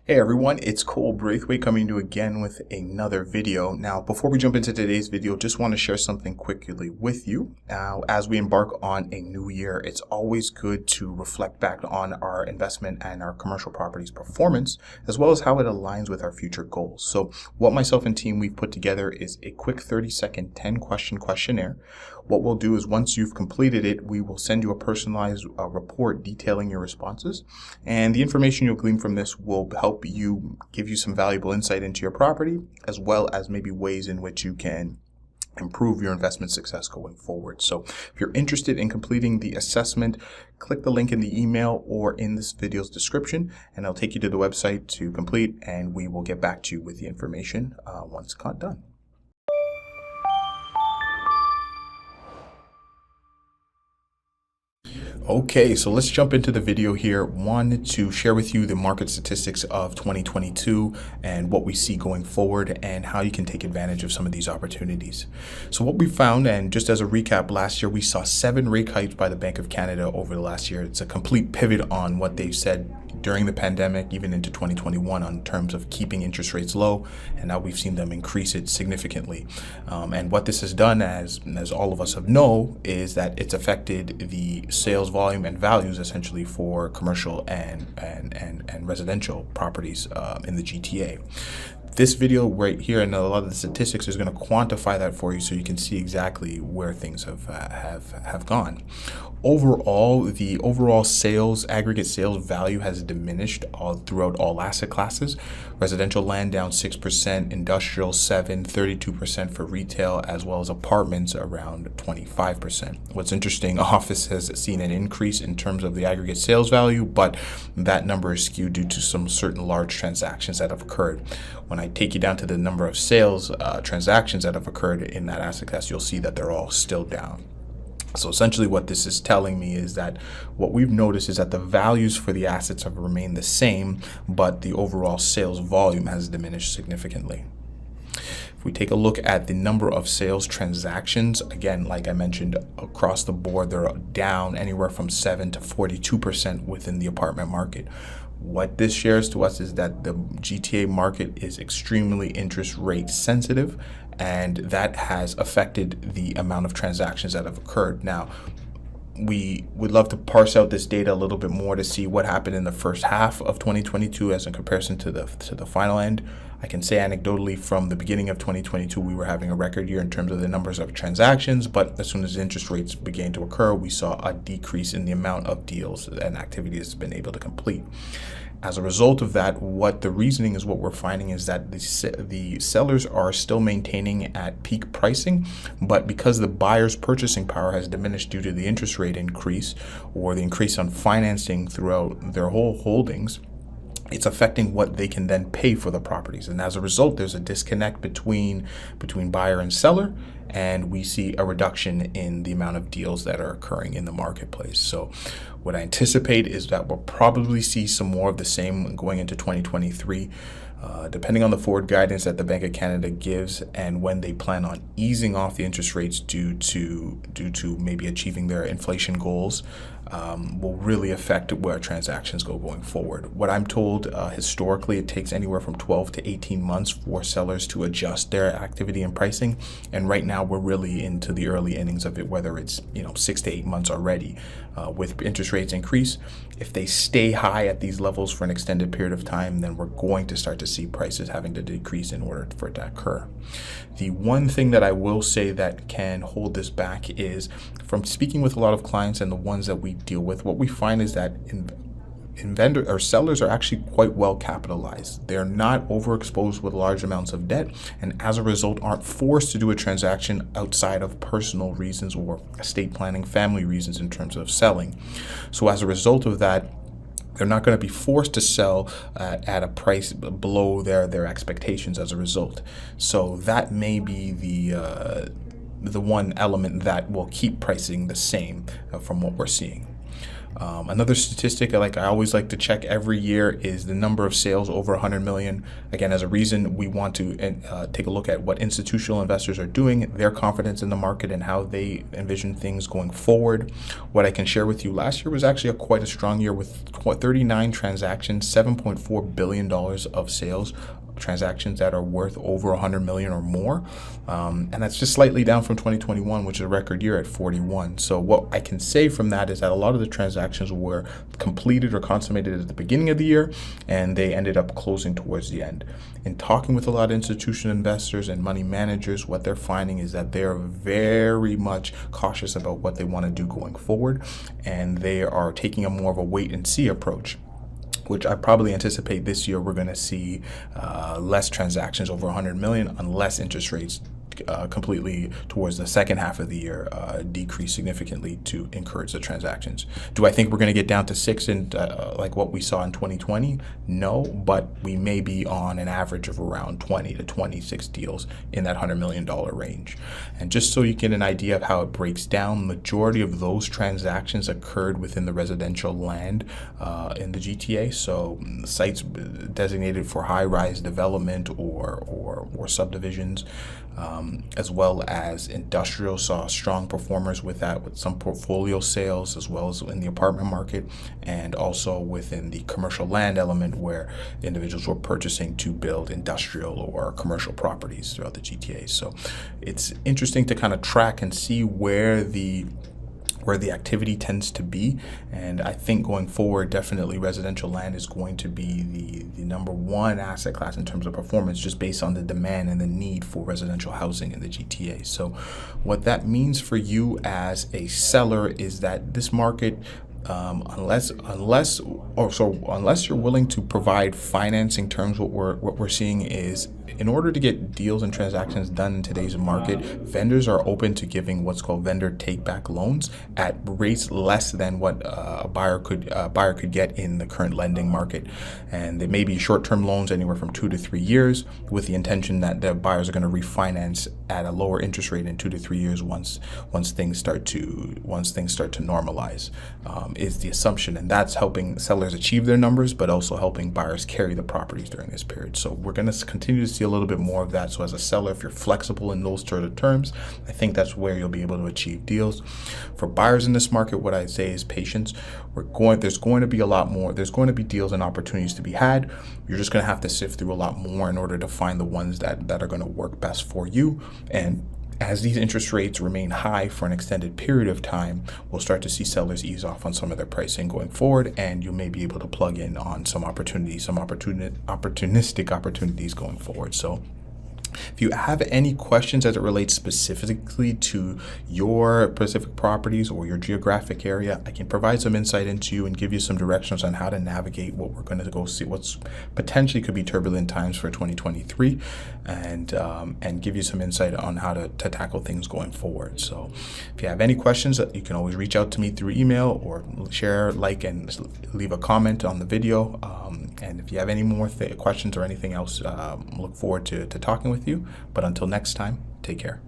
Hey everyone, it's Cole Braithwaite coming to you again with another video. Now, before we jump into today's video, just want to share something quickly with you. Now, as we embark on a new year, it's always good to reflect back on our investment and our commercial properties performance, as well as how it aligns with our future goals. So what myself and team we've put together is a quick 30-second 10-question questionnaire. What we'll do is once you've completed it, we will send you a personalized report detailing your responses. And the information you'll glean from this will help give you some valuable insight into your property, as well as maybe ways in which you can improve your investment success going forward. So if you're interested in completing the assessment, click the link in the email or in this video's description, and it'll take you to the website to complete, and we will get back to you with the information once it's done. Okay, so let's jump into the video here. Wanted to share with you the market statistics of 2022 and what we see going forward and how you can take advantage of some of these opportunities. So what we found, and just as a recap, last year we saw 7 rate hikes by the Bank of Canada over the last year. It's a complete pivot on what they've said during the pandemic, even into 2021, on terms of keeping interest rates low, and now we've seen them increase it significantly. And what this has done, as all of us know, is that it's affected the sales volume and values essentially for commercial and residential properties in the GTA. This video right here and a lot of the statistics is going to quantify that for you so you can see exactly where things have gone. Overall, the overall aggregate sales value has diminished throughout all asset classes. Residential land down 6%, industrial 7%, 32% for retail, as well as apartments around 25%. What's interesting, office has seen an increase in terms of the aggregate sales value, but that number is skewed due to some certain large transactions that have occurred. When I take you down to the number of sales transactions that have occurred in that asset class, you'll see that they're all still down. So essentially what this is telling me is that what we've noticed is that the values for the assets have remained the same, but the overall sales volume has diminished significantly. If we take a look at the number of sales transactions, again, like I mentioned, across the board, they're down anywhere from 7 to 42% within the apartment market. What this shares to us is that the GTA market is extremely interest rate sensitive, and that has affected the amount of transactions that have occurred. Now, we would love to parse out this data a little bit more to see what happened in the first half of 2022 as in comparison to the final end. I can say anecdotally from the beginning of 2022, we were having a record year in terms of the numbers of transactions, but as soon as interest rates began to occur, we saw a decrease in the amount of deals and activities that's been able to complete. As a result of that, what we're finding is that the sellers are still maintaining at peak pricing, but because the buyer's purchasing power has diminished due to the interest rate increase or the increase on financing throughout their whole holdings, it's affecting what they can then pay for the properties. And as a result, there's a disconnect between buyer and seller, and we see a reduction in the amount of deals that are occurring in the marketplace. So what I anticipate is that we'll probably see some more of the same going into 2023. Depending on the forward guidance that the Bank of Canada gives and when they plan on easing off the interest rates due to maybe achieving their inflation goals, will really affect where transactions go going forward. What I'm told, historically, it takes anywhere from 12 to 18 months for sellers to adjust their activity and pricing. And right now we're really into the early innings of it, whether it's 6 to 8 months already. With interest rates increase, if they stay high at these levels for an extended period of time, then we're going to start to see prices having to decrease in order for it to occur. The one thing that I will say that can hold this back is, from speaking with a lot of clients and the ones that we deal with, what we find is that sellers are actually quite well capitalized. They're not overexposed with large amounts of debt, and as a result aren't forced to do a transaction outside of personal reasons or estate planning, family reasons in terms of selling. So as a result of that, they're not going to be forced to sell at a price below their expectations as a result. So that may be the one element that will keep pricing the same from what we're seeing. Another statistic I always like to check every year is the number of sales over 100 million. Again, as a reason we want to take a look at what institutional investors are doing, their confidence in the market, and how they envision things going forward. What I can share with you, last year was actually quite a strong year with 39 transactions, $7.4 billion of sales, transactions that are worth over 100 million or more, and that's just slightly down from 2021, which is a record year at 41. So what I can say from that is that a lot of the transactions were completed or consummated at the beginning of the year, and they ended up closing towards the end. In talking with a lot of institutional investors and money managers, what they're finding is that they're very much cautious about what they want to do going forward, and they are taking a more of a wait and see approach, which I probably anticipate this year we're going to see less transactions over 100 million unless interest rates completely towards the second half of the year decrease significantly to encourage the transactions. Do I think we're going to get down to 6 and like what we saw in 2020? No, but we may be on an average of around 20 to 26 deals in that $100 million range. And just so you get an idea of how it breaks down, majority of those transactions occurred within the residential land in the GTA. So sites designated for high-rise development or subdivisions. As well as industrial saw strong performers with that, with some portfolio sales, as well as in the apartment market, and also within the commercial land element where individuals were purchasing to build industrial or commercial properties throughout the GTA. So it's interesting to kind of track and see where the activity tends to be. And I think going forward, definitely residential land is going to be the number one asset class in terms of performance, just based on the demand and the need for residential housing in the GTA. So what that means for you as a seller is that this market, unless you're willing to provide financing terms, what we're seeing is, in order to get deals and transactions done in today's market, vendors are open to giving what's called vendor take-back loans at rates less than what a buyer could get in the current lending market. And they may be short-term loans anywhere from 2 to 3 years, with the intention that the buyers are going to refinance at a lower interest rate in 2 to 3 years once things start to normalize. Is the assumption, and that's helping sellers achieve their numbers, but also helping buyers carry the properties during this period. So we're going to continue to see a little bit more of that. So as a seller, if you're flexible in those sort of terms, I think that's where you'll be able to achieve deals. For buyers in this market, what I'd say is patience. There's going to be a lot more. There's going to be deals and opportunities to be had. You're just going to have to sift through a lot more in order to find the ones that are going to work best for you. And as these interest rates remain high for an extended period of time, we'll start to see sellers ease off on some of their pricing going forward, and you may be able to plug in on some opportunistic opportunities going forward. So if you have any questions as it relates specifically to your specific properties or your geographic area, I can provide some insight into you and give you some directions on how to navigate what we're going to go see, what's potentially could be turbulent times for 2023, and give you some insight on how to tackle things going forward. So if you have any questions, you can always reach out to me through email or share, like, and leave a comment on the video. And if you have any more questions or anything else, look forward to talking with you. But until next time, take care.